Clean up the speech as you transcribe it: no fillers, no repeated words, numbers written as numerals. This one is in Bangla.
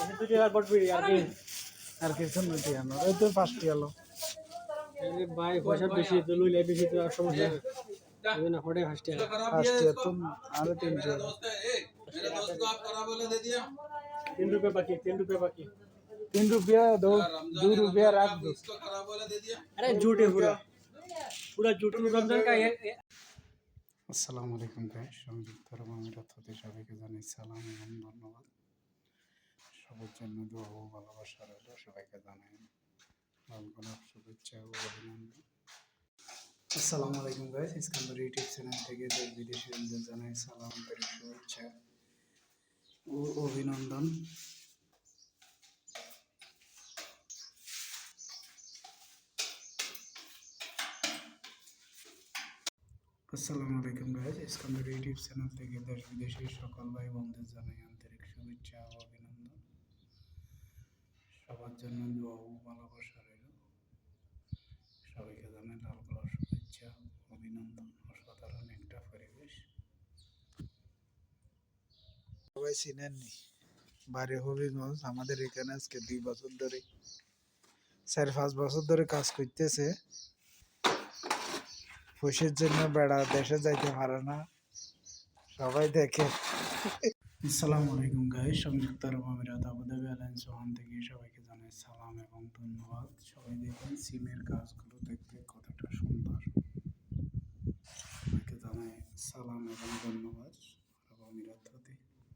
দুটো আর বটবি আর কিছু নদী আনো এই তো 5টি আলো কি ভাই পয়সা বেশি তো লইলে বেশি তো আর সমস্যা হবে না হড়ে হাসতে 5টি তো আর 3টি আলো मेरे दोस्त को आप खराब वाला दे दिया 3 रुपए बाकी 3 रुपया दो 2 रुपया रख दो इसको खराब वाला दे दिया अरे झूठ है पूरा झूठ रमजान का ये আসসালামু আলাইকুম গাইস সংযুক্ত আরব আমিরাত হতে সবাইকে জানাই সালাম এবং ধন্যবাদ সবার জন্য দোয়া ও ভালোবাসা রইল সবাইকে জানাই লাল গোলাপ শুভেচ্ছা ও অভিনন্দন আসসালামু আলাইকুম গাইস ইস্কান্দার ইউটিউব চ্যানেল থেকে দেশ বিদেশিদের জানাই সালাম আন্তরিক শুভেচ্ছা ও অভিনন্দন আসসালামু আলাইকুম গাইস ইস্কান্দার ইউটিউব চ্যানেল থেকে দেশ বিদেশের সকল ভাই বোনদের জানাই আন্তরিক শুভেচ্ছা ও অভিনন্দন সবার জন্য দোয়া ও ভালোবাসা রইল সবাইকে জানাই লাল গোলাপ শুভেচ্ছা অভিনন্দন অসাধারণ একটা পরিবেশ সবাই চিনেননি বাড়ি হবিগঞ্জ আমাদের এখানে আজকে 2 বছর ধরে 4-5 বছর ধরে কাজ করতেছে খুশির জন্য বেড়া দেশে যাইতে পারে না সবাই দেখে আসসালামু আলাইকুম গাইস সংযুক্ত আরব আমিরাত আবুধাবি এয়ারলাইন্স ওখান থেকে সবাইকে জানাই সালাম এবং ধন্যবাদ সবাই দেখুন সিমের কাজগুলো দেখতে কতটা সুন্দর সবাইকে জানাই সালাম এবং ধন্যবাদ আরব আমিরাত